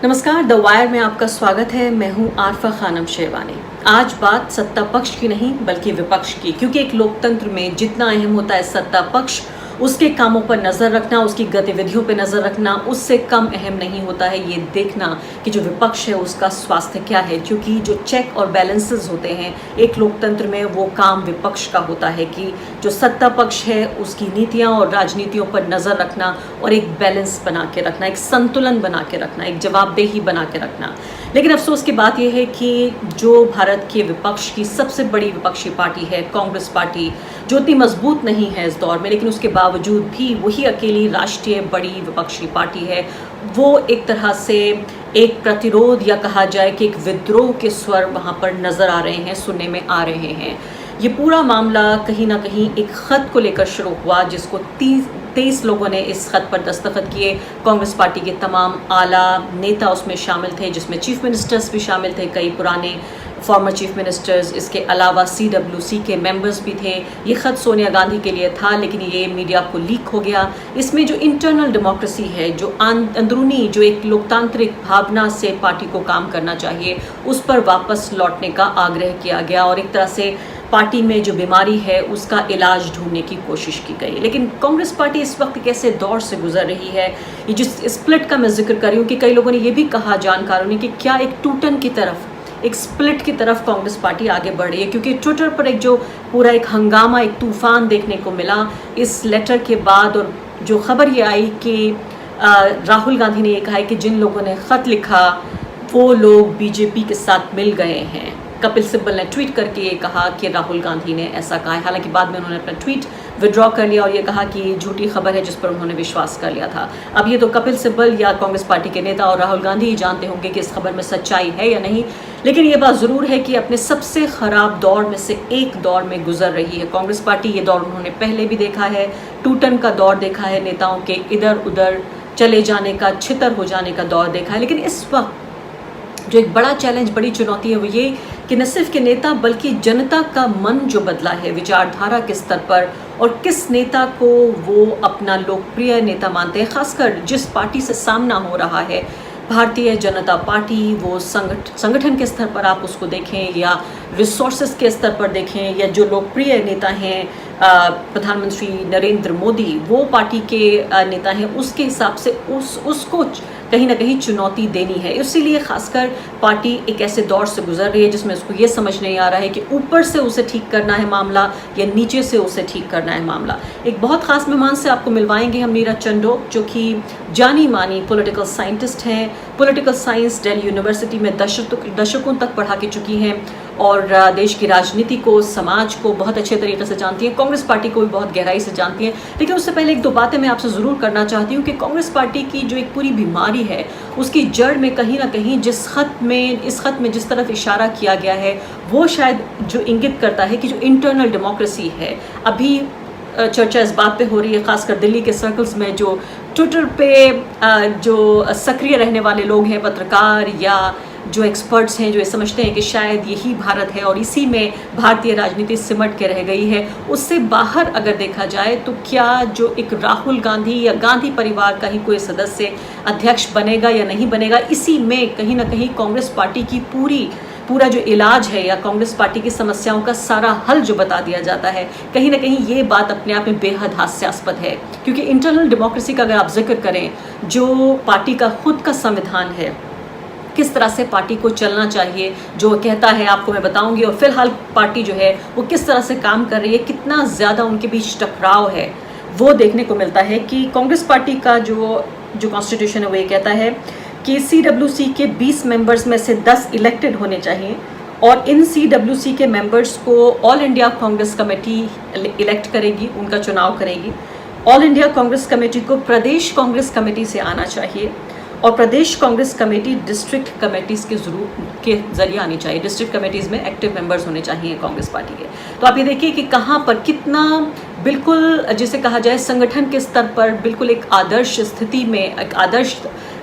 नमस्कार, the wire में आपका स्वागत है। मैं हूं आरफा खानम शेरवानी। आज बात सत्ता पक्ष की नहीं बल्कि विपक्ष की, क्योंकि एक लोकतंत्र में जितना अहम होता है सत्ता पक्ष, उसके कामों पर नजर रखना, उसकी गतिविधियों पर नजर रखना उससे कम अहम नहीं होता है ये देखना कि जो विपक्ष है उसका स्वास्थ्य क्या है। क्योंकि जो चेक और बैलेंसेस होते हैं एक लोकतंत्र में, वो काम विपक्ष का होता है कि जो सत्ता पक्ष है उसकी नीतियां और राजनीतियों पर नजर रखना और एक बैलेंस बना के रखना, एक संतुलन बना के रखना, एक जवाबदेही बना के रखना। लेकिन अफसोस की बात यह है कि जो भारत के विपक्ष की सबसे बड़ी विपक्षी पार्टी है कांग्रेस पार्टी, जो इतनी मजबूत नहीं है इस दौर में, लेकिन उसके बावजूद भी वही अकेली राष्ट्रीय बड़ी विपक्षी पार्टी है। वो एक तरह से एक प्रतिरोध या कहा जाए कि एक विद्रोह के स्वर वहाँ पर नजर आ रहे हैं, सुनने में आ रहे हैं। ये पूरा मामला कहीं ना कहीं एक खत को लेकर शुरू हुआ, जिसको 23 लोगों ने इस खत पर दस्तखत किए। कांग्रेस पार्टी के तमाम आला नेता उसमें शामिल थे, जिसमें चीफ मिनिस्टर्स भी शामिल थे, कई पुराने फॉर्मर चीफ मिनिस्टर्स, इसके अलावा CWC के मेंबर्स भी थे। ये खत सोनिया गांधी के लिए था, लेकिन ये मीडिया को लीक हो गया। इसमें जो इंटरनल डेमोक्रेसी है, जो अंदरूनी, जो एक लोकतांत्रिक भावना से पार्टी को काम करना चाहिए, उस पर वापस लौटने का आग्रह किया गया और एक तरह से पार्टी में जो बीमारी है उसका इलाज ढूंढने की कोशिश की गई। लेकिन कांग्रेस पार्टी इस वक्त कैसे दौर से गुजर रही है, ये जिस स्प्लिट का मैं जिक्र कर रही हूँ कि कई लोगों ने ये भी कहा जानकारों ने कि क्या एक टूटन की तरफ, एक स्प्लिट की तरफ कांग्रेस पार्टी आगे बढ़ रही है। क्योंकि ट्विटर पर एक जो पूरा एक हंगामा, एक तूफान देखने को मिला इस लेटर के बाद, और जो खबर ये आई कि राहुल गांधी ने ये कहा है कि जिन लोगों ने खत लिखा वो लोग बीजेपी के साथ मिल गए हैं। कपिल सिब्बल ने ट्वीट करके ये कहा कि राहुल गांधी ने ऐसा कहा है। हालांकि बाद में उन्होंने अपना ट्वीट विड्रॉ कर लिया और ये कहा कि झूठी खबर है जिस पर उन्होंने विश्वास कर लिया था। अब ये तो कपिल सिब्बल या कांग्रेस पार्टी के नेता और राहुल गांधी ही जानते होंगे कि इस खबर में सच्चाई है या नहीं। लेकिन ये बात ज़रूर है कि अपने सबसे ख़राब दौर में से एक दौर में गुजर रही है कांग्रेस पार्टी। ये दौर उन्होंने पहले भी देखा है, टूटन का दौर देखा है, नेताओं के इधर उधर चले जाने का, छितर हो जाने का दौर देखा है। लेकिन इस वक्त जो एक बड़ा चैलेंज, बड़ी चुनौती है वो ये कि न सिर्फ के नेता बल्कि जनता का मन जो बदला है विचारधारा के स्तर पर, और किस नेता को वो अपना लोकप्रिय नेता मानते हैं। खासकर जिस पार्टी से सामना हो रहा है भारतीय जनता पार्टी, वो संगठन के स्तर पर आप उसको देखें या रिसोर्सेज के स्तर पर देखें, या जो लोकप्रिय नेता हैं प्रधानमंत्री नरेंद्र मोदी, वो पार्टी के नेता हैं, उसके हिसाब से उसको कहीं ना कहीं चुनौती देनी है। इसीलिए खासकर पार्टी एक ऐसे दौर से गुजर रही है जिसमें उसको ये समझ नहीं आ रहा है कि ऊपर से उसे ठीक करना है मामला या नीचे से उसे ठीक करना है मामला। एक बहुत खास मेहमान से आपको मिलवाएंगे हम, नीरज चंडोक, जो कि जानी मानी पॉलिटिकल साइंटिस्ट हैं। पॉलिटिकल साइंस दिल्ली यूनिवर्सिटी में दशकों तक पढ़ा के चुकी हैं और देश की राजनीति को, समाज को बहुत अच्छे तरीके से जानती हैं, कांग्रेस पार्टी को भी बहुत गहराई से जानती हैं। लेकिन उससे पहले एक दो बातें मैं आपसे ज़रूर करना चाहती हूँ कि कांग्रेस पार्टी की जो एक पूरी बीमारी है उसकी जड़ में कहीं ना कहीं इस खत में जिस तरफ इशारा किया गया है वो शायद जो इंगित करता है कि जो इंटरनल डेमोक्रेसी है, अभी चर्चा इस बात पे हो रही है खासकर दिल्ली के सर्कल्स में, जो ट्विटर पे जो सक्रिय रहने वाले लोग हैं, पत्रकार या जो एक्सपर्ट्स हैं, जो ये समझते हैं कि शायद यही भारत है और इसी में भारतीय राजनीति सिमट के रह गई है। उससे बाहर अगर देखा जाए तो क्या जो एक राहुल गांधी या गांधी परिवार का ही कोई सदस्य अध्यक्ष बनेगा या नहीं बनेगा, इसी में कहीं ना कहीं कांग्रेस पार्टी की पूरा जो इलाज है या कांग्रेस पार्टी की समस्याओं का सारा हल जो बता दिया जाता है, कहीं ना कहीं ये बात अपने आप में बेहद हास्यास्पद है। क्योंकि इंटरनल डेमोक्रेसी का अगर आप जिक्र करें, जो पार्टी का खुद का संविधान है, किस तरह से पार्टी को चलना चाहिए, जो कहता है आपको मैं बताऊंगी, और फिलहाल पार्टी जो है वो किस तरह से काम कर रही है, कितना ज़्यादा उनके बीच टकराव है, वो देखने को मिलता है। कि कांग्रेस पार्टी का जो कॉन्स्टिट्यूशन है वो ये कहता है कि CWC के 20 मेंबर्स में से 10 इलेक्टेड होने चाहिए और इन CWC के मेंबर्स को all India Congress committee elect करेगी, उनका चुनाव करेगी। ऑल इंडिया कांग्रेस कमेटी को प्रदेश कांग्रेस कमेटी से आना चाहिए और प्रदेश कांग्रेस कमेटी डिस्ट्रिक्ट कमेटीज़ के जरिए आनी चाहिए। डिस्ट्रिक्ट कमेटीज़ में एक्टिव मेंबर्स होने चाहिए कांग्रेस पार्टी के। तो आप ये देखिए कि कहाँ पर कितना, बिल्कुल जिसे कहा जाए संगठन के स्तर पर बिल्कुल एक आदर्श स्थिति में, एक आदर्श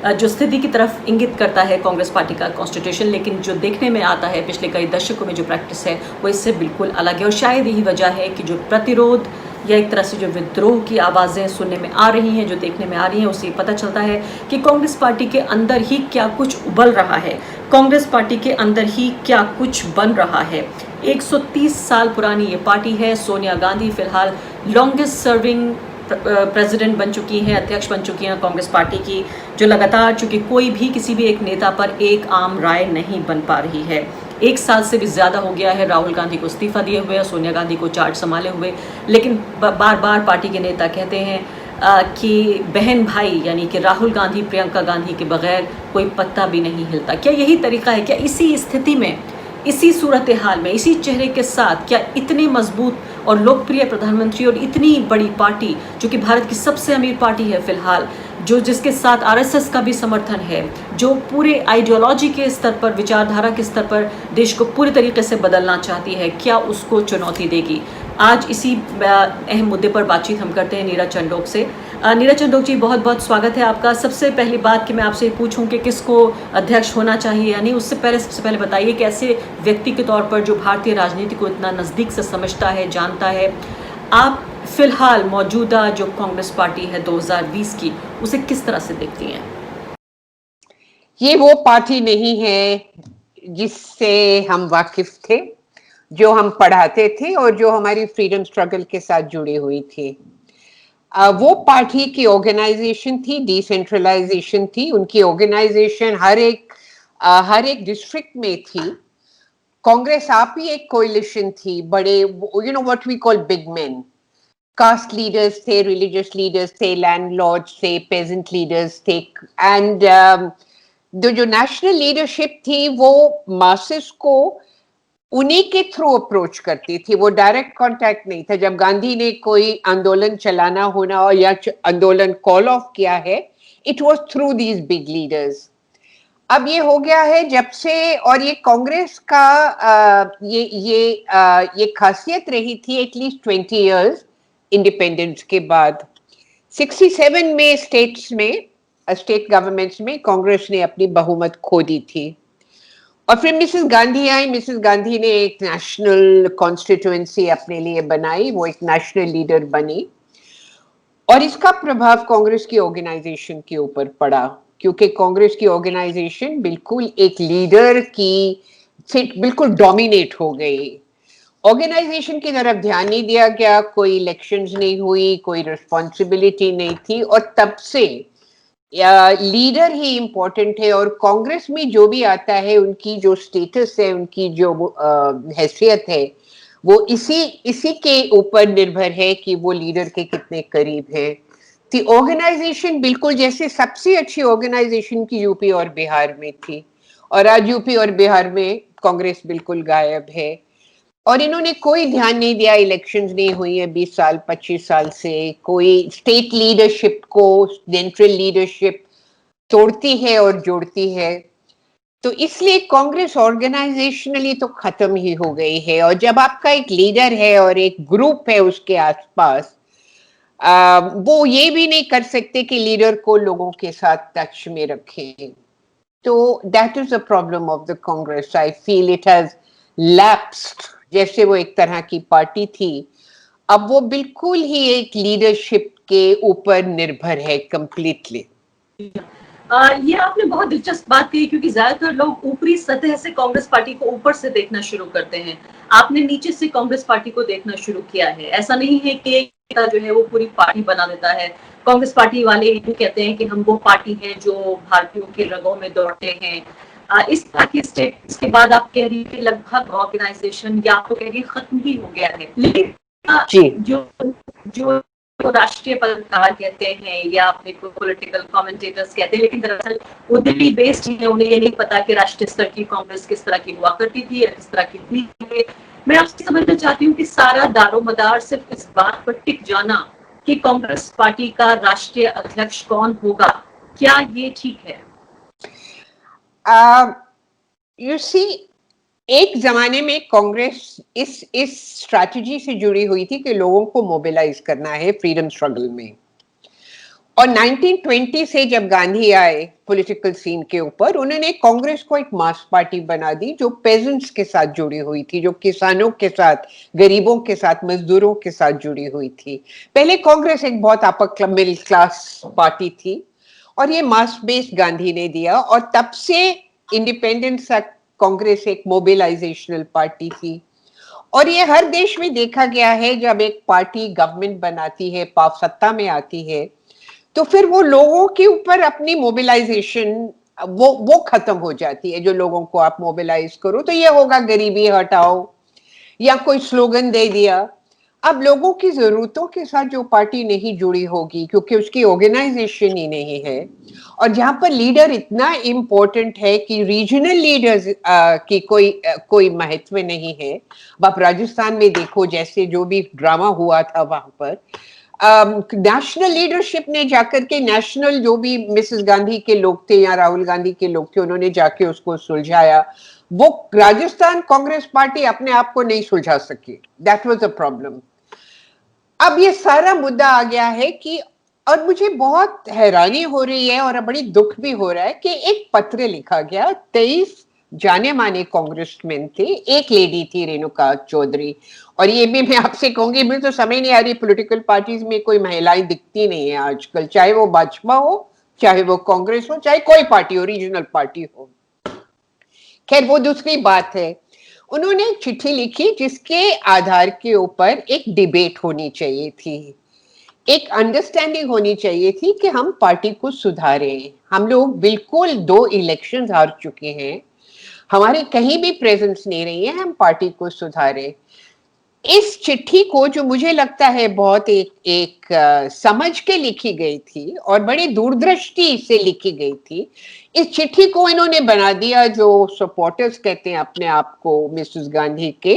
जो स्थिति की तरफ इंगित करता है कांग्रेस पार्टी का कॉन्स्टिट्यूशन। लेकिन जो देखने में आता है पिछले कई दशकों में जो प्रैक्टिस है वो इससे बिल्कुल अलग है। और शायद यही वजह है कि जो प्रतिरोध या एक तरह से जो विद्रोह की आवाज़ें सुनने में आ रही हैं, जो देखने में आ रही हैं, उससे पता चलता है कि कांग्रेस पार्टी के अंदर ही क्या कुछ उबल रहा है, कांग्रेस पार्टी के अंदर ही क्या कुछ बन रहा है। 130 साल पुरानी ये पार्टी है। सोनिया गांधी फिलहाल लॉन्गेस्ट सर्विंग प्रेसिडेंट बन चुकी हैं, अध्यक्ष बन चुकी हैं कांग्रेस पार्टी की, जो लगातार, चूंकि कोई भी किसी भी एक नेता पर एक आम राय नहीं बन पा रही है। 1 साल से भी ज़्यादा हो गया है राहुल गांधी को इस्तीफा दिए हुए, सोनिया गांधी को चार्ज संभाले हुए, लेकिन बार बार पार्टी के नेता कहते हैं कि बहन भाई यानी कि राहुल गांधी प्रियंका गांधी के बगैर कोई पत्ता भी नहीं हिलता। क्या यही तरीका है? क्या इसी स्थिति में, इसी सूरत हाल में, इसी चेहरे के साथ, क्या इतने मजबूत और लोकप्रिय प्रधानमंत्री और इतनी बड़ी पार्टी, जो कि भारत की सबसे अमीर पार्टी है फिलहाल, जो जिसके साथ आरएसएस का भी समर्थन है, जो पूरे आइडियोलॉजी के स्तर पर, विचारधारा के स्तर पर देश को पूरी तरीके से बदलना चाहती है, क्या उसको चुनौती देगी? आज इसी अहम मुद्दे पर बातचीत हम करते हैं नीरज चंडोक से। नीरज चंडोक जी, बहुत बहुत स्वागत है आपका। सबसे पहली बात कि मैं आपसे पूछूं कि किसको अध्यक्ष होना चाहिए, यानी उससे पहले सबसे पहले बताइए कि ऐसे व्यक्ति के तौर पर जो भारतीय राजनीति को इतना नज़दीक से समझता है, जानता है, आप फिलहाल मौजूदा जो कांग्रेस पार्टी है 2020 की, उसे किस तरह से देखती हैं? ये वो पार्टी नहीं है जिससे हम वाकिफ थे, जो हम पढ़ाते थे और जो हमारी फ्रीडम स्ट्रगल के साथ जुड़ी हुई थी। वो पार्टी की ऑर्गेनाइजेशन थी, डिसेंट्रलाइजेशन थी, उनकी ऑर्गेनाइजेशन हर एक डिस्ट्रिक्ट में थी। कांग्रेस आप ही एक कोalition थी, बड़े, you know what we call big men, caste leaders थे, रिलीजियस लीडर्स थे, लैंडलॉर्ड्स थे, पेजेंट लीडर्स थे, एंड जो नेशनल लीडरशिप थी वो मासेस को उन्हीं के थ्रू अप्रोच करती थी, वो डायरेक्ट कांटेक्ट नहीं था। जब गांधी ने कोई आंदोलन चलाना होना और या आंदोलन कॉल ऑफ किया है, it was through these big leaders. अब ये हो गया है जब से, और ये कांग्रेस का ये खासियत रही थी एटलीस्ट 20 इयर्स इंडिपेंडेंस के बाद। 67 में स्टेट गवर्नमेंट्स में कांग्रेस ने अपनी बहुमत खो दी थी, और फिर मिसेस गांधी आई। मिसेस गांधी ने एक नेशनल कॉन्स्टिट्यूएंसी अपने लिए बनाई, वो एक नेशनल लीडर बनी, और इसका प्रभाव कांग्रेस की ऑर्गेनाइजेशन के ऊपर पड़ा, क्योंकि कांग्रेस की ऑर्गेनाइजेशन बिल्कुल एक लीडर की से बिल्कुल डोमिनेट हो गई। ऑर्गेनाइजेशन की तरफ ध्यान नहीं दिया गया, कोई इलेक्शंस नहीं हुई, कोई रिस्पॉन्सिबिलिटी नहीं थी, और तब से लीडर ही इम्पोर्टेंट है। और कांग्रेस में जो भी आता है, उनकी जो स्टेटस है, उनकी जो हैसियत है, वो इसी के ऊपर निर्भर है कि वो लीडर के कितने करीब है। तो ऑर्गेनाइजेशन बिल्कुल जैसे सबसे अच्छी ऑर्गेनाइजेशन की यूपी और बिहार में थी, और आज यूपी और बिहार में कांग्रेस बिल्कुल गायब है, और इन्होंने कोई ध्यान नहीं दिया। इलेक्शंस नहीं हुई है 20 साल 25 साल से, कोई स्टेट लीडरशिप को सेंट्रल लीडरशिप तोड़ती है और जोड़ती है। तो इसलिए कांग्रेस ऑर्गेनाइजेशनली तो खत्म ही हो गई है। और जब आपका एक लीडर है और एक ग्रुप है उसके आसपास, वो ये भी नहीं कर सकते कि लीडर को लोगों के साथ टच में रखें। तो that is the problem of the Congress. I feel it has lapsed. जैसे वो एक तरह की पार्टी थी, अब वो बिल्कुल ही एक लीडरशिप के ऊपर निर्भर है कंप्लीटली। ये आपने बहुत दिलचस्प बात कही, क्योंकि ज्यादातर लोग ऊपरी सतह से कांग्रेस पार्टी को ऊपर से देखना शुरू करते हैं। आपने नीचे से कांग्रेस पार्टी को देखना शुरू किया है। ऐसा नहीं है कि जो है वो पूरी पार्टी बना देता है। कांग्रेस पार्टी वाले ये कहते हैं कि हम वो पार्टी है जो भारतीयों के रगों में दौड़ते हैं। इस तरह की स्टेटमेंट्स के बाद आप कह रही है कि लगभग ऑर्गेनाइजेशन, या आप तो कह रही है खत्म ही हो गया है। लेकिन जो राष्ट्रीय पत्रकार कहते हैं या अपने को पॉलिटिकल कमेंटेटर्स कहते हैं, लेकिन दरअसल वो दिल्ली बेस्ड है, उन्हें ये नहीं पता कि राष्ट्रीय स्तर की कांग्रेस किस तरह की हुआ करती थी या किस तरह की थी। मैं आपसे समझना चाहती हूँ कि सारा दारोमदार सिर्फ इस बात पर टिक जाना कि कांग्रेस पार्टी का राष्ट्रीय अध्यक्ष कौन होगा, क्या ये ठीक है? यू सी, एक जमाने में कांग्रेस इस स्ट्रैटेजी से जुड़ी हुई थी कि लोगों को मोबिलाइज करना है फ्रीडम स्ट्रगल में, और 1920 से जब गांधी आए पॉलिटिकल सीन के ऊपर, उन्होंने कांग्रेस को एक मास पार्टी बना दी जो पेजेंट्स के साथ जुड़ी हुई थी, जो किसानों के साथ, गरीबों के साथ, मजदूरों के साथ जुड़ी हुई थी। पहले कांग्रेस एक बहुत अपर मिडिल क्लास पार्टी थी और ये मास बेस्ड गांधी ने दिया, और तब से इंडिपेंडेंस तक कांग्रेस एक मोबिलाइजेशनल पार्टी थी। और ये हर देश में देखा गया है, जब एक पार्टी गवर्नमेंट बनाती है, सत्ता में आती है, तो फिर वो लोगों के ऊपर अपनी मोबिलाइजेशन वो खत्म हो जाती है। जो लोगों को आप मोबिलाइज करो, तो ये होगा गरीबी हटाओ या कोई स्लोगन दे दिया। अब लोगों की जरूरतों के साथ जो पार्टी नहीं जुड़ी होगी, क्योंकि उसकी ऑर्गेनाइजेशन ही नहीं है, और जहां पर लीडर इतना इम्पोर्टेंट है कि रीजनल लीडर्स की कोई महत्व नहीं है। अब आप राजस्थान में देखो, जैसे जो भी ड्रामा हुआ था वहां पर, नेशनल लीडरशिप ने जाकर के, नेशनल जो भी मिसेस गांधी के लोग थे या राहुल गांधी के लोग थे, उन्होंने जाके उसको सुलझाया। वो राजस्थान कांग्रेस पार्टी अपने आप को नहीं सुलझा सकी। That was a problem. अब ये सारा मुद्दा आ गया है कि, और मुझे बहुत हैरानी हो रही है और बड़ी दुख भी हो रहा है कि एक पत्र लिखा गया, 23 जाने माने कांग्रेसमैन थे, एक लेडी थी रेणुका चौधरी। और ये भी मैं आपसे कहूंगी, मुझे तो समझ नहीं आ रही, पॉलिटिकल पार्टीज में कोई महिलाएं दिखती नहीं है आजकल, चाहे वो भाजपा हो, चाहे वो कांग्रेस हो, चाहे कोई पार्टी हो, रीजनल पार्टी हो। खैर वो दूसरी बात है। उन्होंने एक चिट्ठी लिखी जिसके आधार के ऊपर एक डिबेट होनी चाहिए थी, एक अंडरस्टैंडिंग होनी चाहिए थी कि हम पार्टी को सुधारें। हम लोग बिल्कुल 2 इलेक्शंस हार चुके हैं, हमारे कहीं भी प्रेजेंस नहीं रही है, हम पार्टी को सुधारें। इस चिट्ठी को, जो मुझे लगता है बहुत एक समझ के लिखी गई थी और बड़ी दूरदृष्टि से लिखी गई थी, इस चिट्ठी को इन्होंने बना दिया, जो सपोर्टर्स कहते हैं अपने आप को मिसेस गांधी के,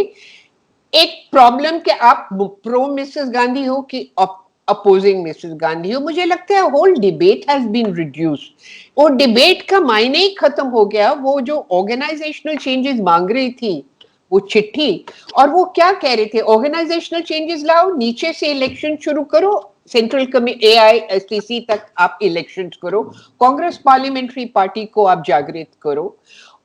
एक प्रॉब्लम कि आप प्रो मिसेस गांधी हो कि अपोजिंग मिसेस गांधी हो। मुझे लगता है whole debate has been reduced. और डिबेट का मायने ही खत्म हो गया। वो जो ऑर्गेनाइजेशनल चेंजेस मांग रही थी वो चिट्ठी, और वो क्या कह रहे थे, ऑर्गेनाइजेशनल चेंजेस लाओ, नीचे से इलेक्शन शुरू करो, सेंट्रल कमिटी AICC तक आप इलेक्शंस करो, कांग्रेस पार्लियामेंट्री पार्टी को आप जागृत करो,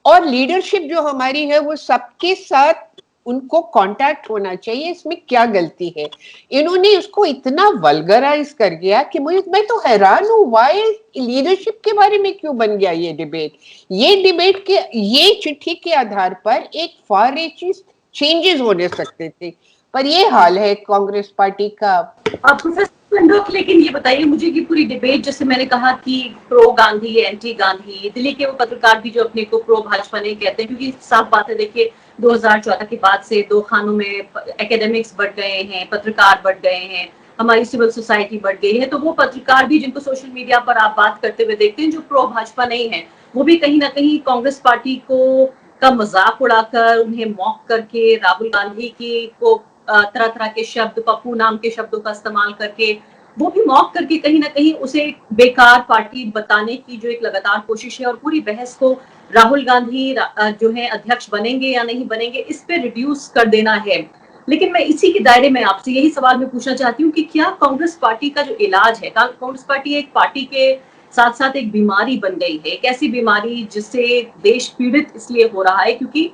और लीडरशिप जो हमारी है वो सबके साथ उनको कांटेक्ट होना चाहिए। इसमें क्या गलती है? इन्होंने इसको इतना वल्गराइज कर दिया कि मैं तो हैरान हूं, वाई लीडरशिप के बारे में क्यों बन गया ये डिबेट। ये डिबेट के, ये चिट्ठी के आधार पर एक फार रीचिंग चेंजेस होने सकते थे, पर ये हाल है कांग्रेस पार्टी का। आप प्रोफेसर मंडोक, लेकिन ये बताइए मुझे कि पूरी डिबेट, जैसे मैंने कहा कि प्रो गांधी एंटी गांधी, दिल्ली के वो पत्रकार भी जो अपने को प्रो भाजपा नहीं कहते, क्योंकि साफ बात है, देखिए 2014 के बाद से 2 खानों में एकेडमिक्स बढ़ गए हैं, पत्रकार बढ़ गए हैं, हमारी सिविल सोसाइटी बढ़ गई है। तो वो पत्रकार भी जिनको सोशल मीडिया पर आप बात करते हुए देखते हैं, जो प्रो भाजपा नहीं है, वो भी कहीं ना कहीं कांग्रेस पार्टी को का मजाक उड़ाकर, उन्हें मॉक करके, राहुल गांधी की को तरह तरह के शब्द, पप्पू नाम के शब्दों का इस्तेमाल करके, वो भी मॉक करके कहीं ना कहीं उसे बेकार पार्टी बताने की जो एक लगातार कोशिश है, और पूरी बहस को राहुल गांधी जो है अध्यक्ष बनेंगे या नहीं बनेंगे, इस पे रिड्यूस कर देना है। लेकिन मैं इसी के दायरे में आपसे यही सवाल मैं पूछना चाहती हूँ कि क्या कांग्रेस पार्टी का जो इलाज है, कांग्रेस पार्टी एक पार्टी के साथ साथ एक बीमारी बन गई है, एक ऐसी बीमारी जिससे देश पीड़ित इसलिए हो रहा है क्योंकि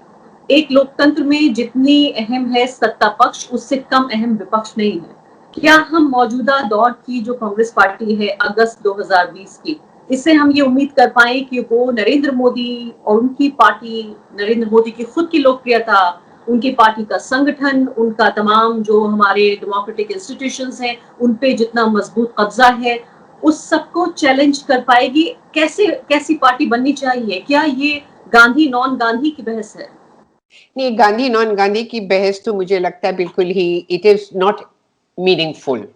एक लोकतंत्र में जितनी अहम है सत्ता पक्ष, उससे कम अहम विपक्ष नहीं है। क्या हम मौजूदा दौर की जो कांग्रेस पार्टी है अगस्त 2020 की, इससे हम ये उम्मीद कर पाए कि वो नरेंद्र मोदी और उनकी पार्टी, नरेंद्र मोदी की खुद की लोकप्रियता, उनकी पार्टी का संगठन, उनका तमाम जो हमारे डेमोक्रेटिक इंस्टीट्यूशंस हैं, उन पे जितना मजबूत कब्जा है, उस सबको चैलेंज कर पाएगी? कैसी पार्टी बननी चाहिए? क्या ये गांधी नॉन गांधी की बहस है? नहीं, गांधी नॉन गांधी की बहस तो मुझे लगता है बिल्कुल ही, इट इज नॉट मीनिंगफुल,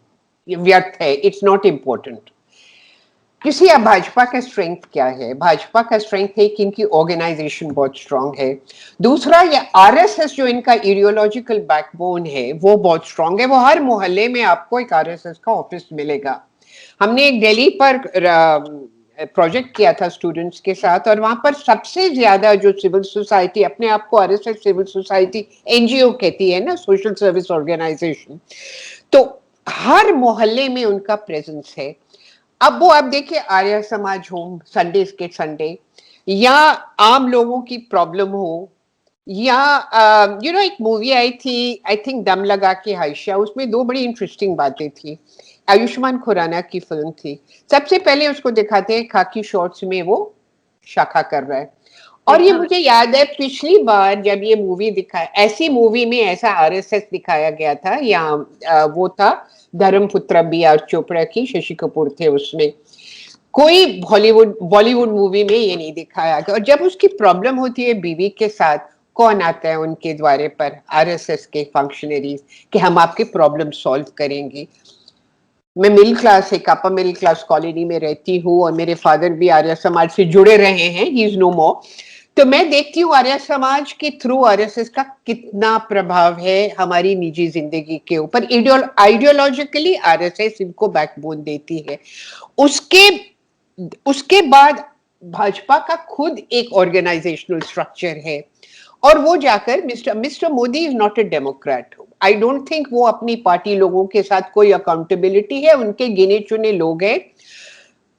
व्यर्थ है, इट्स नॉट इम्पोर्टेंट। किसी अब भाजपा का स्ट्रेंथ क्या है? भाजपा का स्ट्रेंथ है कि इनकी ऑर्गेनाइजेशन बहुत स्ट्रांग है। दूसरा, ये आरएसएस जो इनका आइडियोलॉजिकल बैकबोन है वो बहुत स्ट्रांग है। वो हर मोहल्ले में आपको एक आरएसएस का ऑफिस मिलेगा। हमने एक दिल्ली पर प्रोजेक्ट किया था स्टूडेंट्स के साथ, और वहां पर सबसे ज्यादा जो सिविल सोसाइटी, अपने आप को आरएसएस सिविल सोसाइटी एनजीओ कहती है ना, सोशल सर्विस ऑर्गेनाइजेशन, तो हर मोहल्ले में उनका प्रेजेंस है। अब वो आप देखिए आर्य समाज हो, संडे के संडे, या आम लोगों की प्रॉब्लम हो, या एक मूवी आई थी, आई थिंक दम लगा के हाइशा, उसमें दो बड़ी इंटरेस्टिंग बातें थी। आयुष्मान खुराना की फिल्म थी। सबसे पहले उसको दिखाते हैं खाकी शॉर्ट्स में वो शाखा कर रहा है, और ये देखा मुझे याद है पिछली बार जब ये मूवी दिखाया, ऐसी मूवी में ऐसा आरएसएस दिखाया गया था, या वो था धर्मपुत्र बी आर चोपड़ा की, शशि कपूर थे उसमें। कोई हॉलीवुड बॉलीवुड मूवी में ये नहीं दिखाया गया। और जब उसकी प्रॉब्लम होती है बीवी के साथ, कौन आता है उनके द्वारे पर? आरएसएस के फंक्शनरीज, कि हम आपके प्रॉब्लम सॉल्व करेंगे। मैं मिडिल क्लास, एक अपर मिडिल क्लास कॉलोनी में रहती हूँ, और मेरे फादर भी आर्य समाज से जुड़े रहे हैं, ही इज नो मोर। तो मैं देखती हूँ आर्य समाज के थ्रू आरएसएस का कितना प्रभाव है हमारी निजी जिंदगी के ऊपर। आइडियोलॉजिकली आरएसएस इनको बैकबोन देती है। उसके उसके बाद भाजपा का खुद एक ऑर्गेनाइजेशनल स्ट्रक्चर है, और वो जाकर mister Modi is not a Democrat. I don't think वो अपनी पार्टी लोगों के साथ कोई अकाउंटेबिलिटी है, उनके गिने चुने लोग हैं,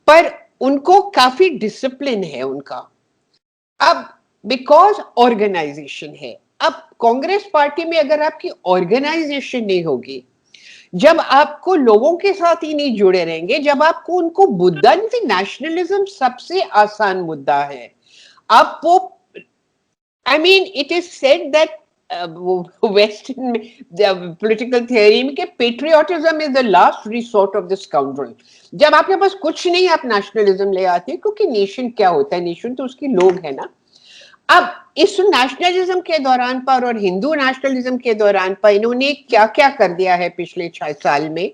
पर उनको काफी डिसिप्लिन है उनका। अब बिकॉज ऑर्गेनाइजेशन है। अब कांग्रेस पार्टी में अगर आपकी ऑर्गेनाइजेशन नहीं होगी, जब आपको लोगों के साथ ही नहीं जुड़े रहेंगे, जब आपको उनको मुद्दा नहीं, नेशनलिज्म सबसे आसान मुद्दा है। आप वो, I mean it is said that western political theory में कि patriotism is the last resort of the scoundrel. जब आपके पास कुछ नहीं, आप नेशनलिज्म ले आते हैं, क्योंकि नेशन क्या होता है? नेशन तो उसके लोग है ना। अब इस नेशनलिज्म के दौरान पर और हिंदू नेशनलिज्म के दौरान पर इन्होंने क्या क्या कर दिया है पिछले 6 साल में,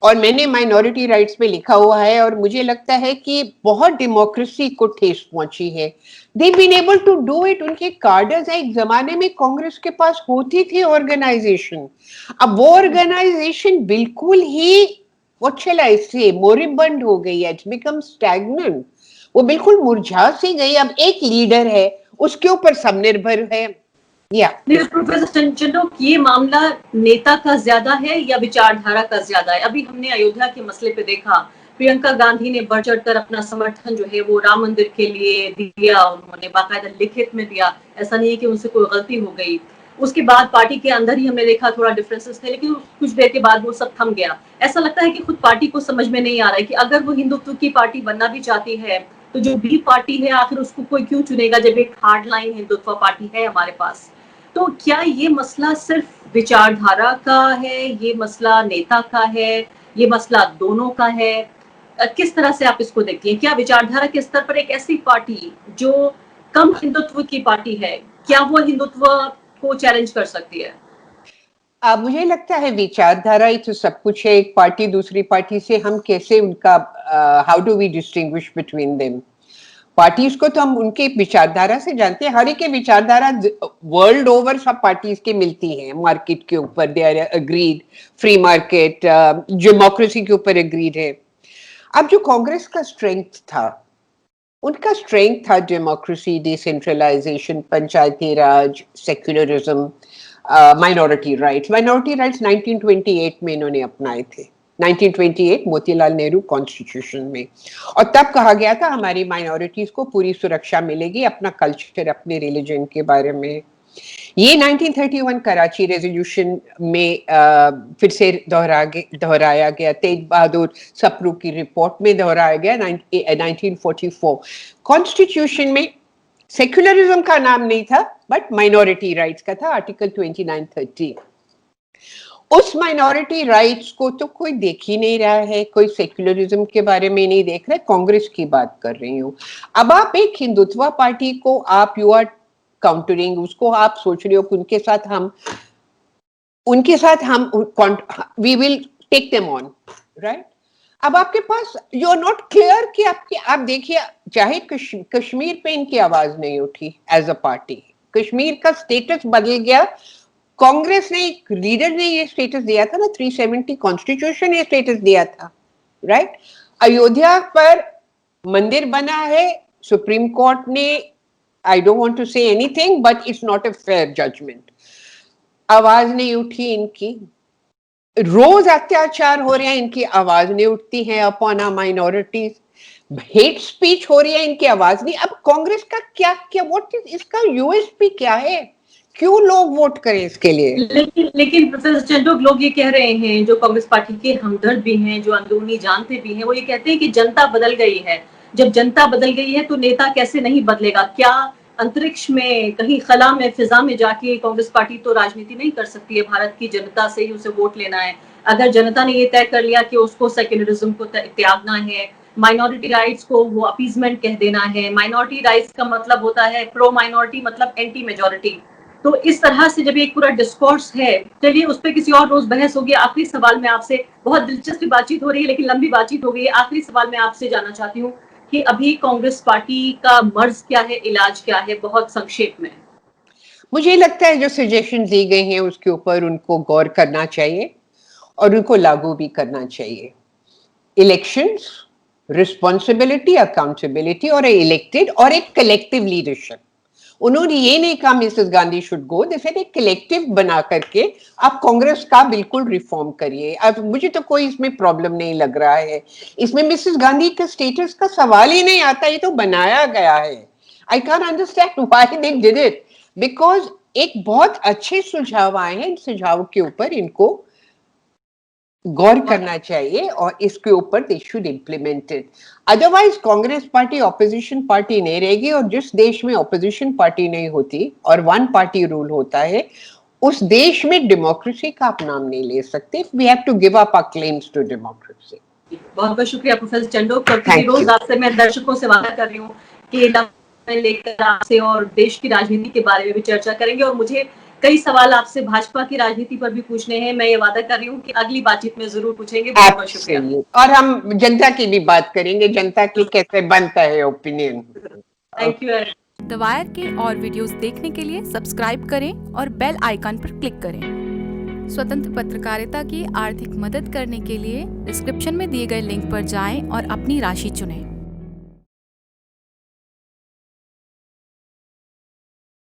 और मैंने माइनॉरिटी राइट्स पे लिखा हुआ है, और मुझे लगता है कि बहुत डेमोक्रेसी को ठेस पहुंची है। They been able to do it. उनके कार्डर्स है, एक जमाने में कांग्रेस के पास होती थी ऑर्गेनाइजेशन, अब वो ऑर्गेनाइजेशन बिल्कुल ही, व्हाट शैल आई से, मोरिबंद हो गई है, इट्स बिकम स्टैग्नेंट। वो बिल्कुल मुरझा सी गई। अब एक लीडर है, उसके ऊपर सब निर्भर है। या प्रोफेसर चंचलोक, ये मामला नेता का ज्यादा है या विचारधारा का ज्यादा है? अभी हमने अयोध्या के मसले पे देखा, प्रियंका गांधी ने बढ़ चढ़कर अपना समर्थन जो है वो राम मंदिर के लिए दिया, उन्होंने बाकायदा लिखित में दिया, ऐसा नहीं है कि उनसे कोई गलती हो गई। उसके बाद पार्टी के अंदर ही हमने देखा थोड़ा डिफरेंसेस थे, लेकिन कुछ देर के बाद वो सब थम गया। ऐसा लगता है कि खुद पार्टी को समझ में नहीं आ रहा है कि अगर वो हिंदुत्व की पार्टी बनना भी चाहती है, तो जो बी पार्टी है आखिर उसको कोई क्यों चुनेगा, जब एक हार्ड लाइन हिंदुत्व पार्टी है हमारे पास। तो क्या ये मसला सिर्फ विचारधारा का है, ये मसला नेता का है, ये मसला दोनों का है? किस तरह से आप इसको देखती हैं? क्या विचारधारा के स्तर पर एक ऐसी पार्टी जो कम हिंदुत्व की पार्टी है, क्या वो हिंदुत्व को चैलेंज कर सकती है? मुझे लगता है विचारधारा ही तो सब कुछ है। एक पार्टी दूसरी पार्टी से हम कैसे उनका, how do we distinguish between them? Parties को तो हम उनके विचारधारा से जानते हैं। हर एक की विचारधारा वर्ल्ड ओवर सब पार्टीज के मिलती हैं मार्केट के ऊपर, they are agreed, free market, democracy के ऊपर अग्रीड है। अब जो कांग्रेस का स्ट्रेंथ था, उनका स्ट्रेंथ था democracy, decentralization, Panchayati Raj, secularism, minority rights. Minority rights 1928 में इन्होंने अपनाए थे, 1928 मोतीलाल नेहरू कॉन्स्टिट्यूशन में। और तब कहा गया था हमारी माइनॉरिटीज को पूरी सुरक्षा मिलेगी, अपना कल्चर, अपने रिलीजन के बारे में। ये 1931 कराची रेजोल्यूशन में फिर से दोहराया गया, तेज बहादुर सप्रू की रिपोर्ट में दोहराया गया 1944। कॉन्स्टिट्यूशन में सेक्युलरिज्म का नाम नहीं था, बट माइनॉरिटी राइट्स का था, आर्टिकल 2930। उस माइनॉरिटी राइट्स को तो कोई देख ही नहीं रहा है, कोई सेक्युलरिज्म के बारे में नहीं देख रहा है। कांग्रेस की बात कर रही हूँ। अब आप एक हिंदुत्व पार्टी को आप, यू आर काउंटरिंग उसको, आप सोच रहे हो कि उनके साथ हम we will take them on, right? अब आपके पास, यू आर नॉट क्लियर कि आपके, आप देखिए, चाहे कश्मीर पे इनकी आवाज नहीं उठी एज अ पार्टी, कश्मीर का स्टेटस बदल गया। कांग्रेस ने, एक लीडर ने ये स्टेटस दिया था ना, 370 कॉन्स्टिट्यूशन ये स्टेटस दिया था, राइट? अयोध्या पर मंदिर बना है, सुप्रीम कोर्ट ने, I don't want to say anything, but it's not a fair judgement. आवाज नहीं उठी इनकी। रोज अत्याचार हो रहे हैं, इनकी आवाज नहीं उठती है upon a minorities, hate speech हो रही है, इनकी आवाज नहीं। अब कांग्रेस का क्या क्या व्हाट इज इसका यूएसपी क्या है, क्यों लोग वोट करें इसके लिए? लेकिन प्रोफेसर चंडोक, लोग ये कह रहे हैं, जो कांग्रेस पार्टी के हमदर्द भी हैं, जो अंदरूनी जानते भी हैं, वो ये कहते हैं कि जनता बदल गई है। जब जनता बदल गई है तो नेता कैसे नहीं बदलेगा? क्या अंतरिक्ष में, कहीं खला में, फिजा में जाके कांग्रेस पार्टी तो राजनीति नहीं कर सकती है? भारत की जनता से ही उसे वोट लेना है। अगर जनता ने ये तय कर लिया कि उसको सेक्युलरिज्म को त्यागना है, माइनॉरिटी राइट्स को वो अपीजमेंट कह देना है, माइनॉरिटी राइट्स का मतलब होता है प्रो माइनॉरिटी मतलब एंटी मेजोरिटी, तो इस तरह से जब एक पूरा डिस्कोर्स है, चलिए उस पर किसी और रोज बहस होगी। आखिरी सवाल में आपसे, बहुत दिलचस्प बातचीत हो रही है लेकिन लंबी बातचीत हो गई है, आखिरी सवाल मैं आपसे जानना चाहती हूँ कि अभी कांग्रेस पार्टी का मर्ज क्या है, इलाज क्या है, बहुत संक्षेप में। मुझे लगता है जो सजेशन दी गई हैं उसके ऊपर उनको गौर करना चाहिए और उनको लागू भी करना चाहिए। इलेक्शंस, रिस्पॉन्सिबिलिटी, अकाउंटेबिलिटी और इलेक्टेड और एक कलेक्टिव लीडरशिप। उन्होंने ये नहीं कहा Mrs Gandhi should go, they said एक कलेक्टिव बना करके आप कांग्रेस का बिल्कुल रिफॉर्म करिए। अब मुझे तो कोई इसमें प्रॉब्लम नहीं लग रहा है, इसमें मिसेस गांधी का स्टेटस का सवाल ही नहीं आता, ये तो बनाया गया है। I can understand why they did it, because एक बहुत अच्छे सुझाव आए हैं, इन सुझाव के ऊपर इनको गौर करना चाहिए और इसके ऊपर they should implement it. Otherwise Congress party opposition party नहीं रहेगी, और जिस देश में ऑपोजिशन पार्टी नहीं होती और वन पार्टी रूल होता है, उस देश में डेमोक्रेसी का आप नाम नहीं ले सकते। We have to give up our claims to democracy. बहुत बहुत शुक्रिया प्रोफेसर चंडोक। रोज आपसे मैं दर्शकों से वादा कर रही हूँ कि लेकर आपसे और देश की राजनीति के बारे में भी चर्चा करेंगे, और मुझे कई सवाल आपसे भाजपा की राजनीति पर भी पूछने हैं। मैं ये वादा कर रही हूँ कि अगली बातचीत में जरूर पूछेंगे। बहुत बहुत शुक्रिया। और हम जनता की भी बात करेंगे, जनता की कैसे बनता है opinion. Thank you. The wire के और वीडियोस देखने के लिए सब्सक्राइब करें और बेल आइकन पर क्लिक करें। स्वतंत्र पत्रकारिता की आर्थिक मदद करने के लिए डिस्क्रिप्शन में दिए गए लिंक पर जाएं और अपनी राशि चुनें।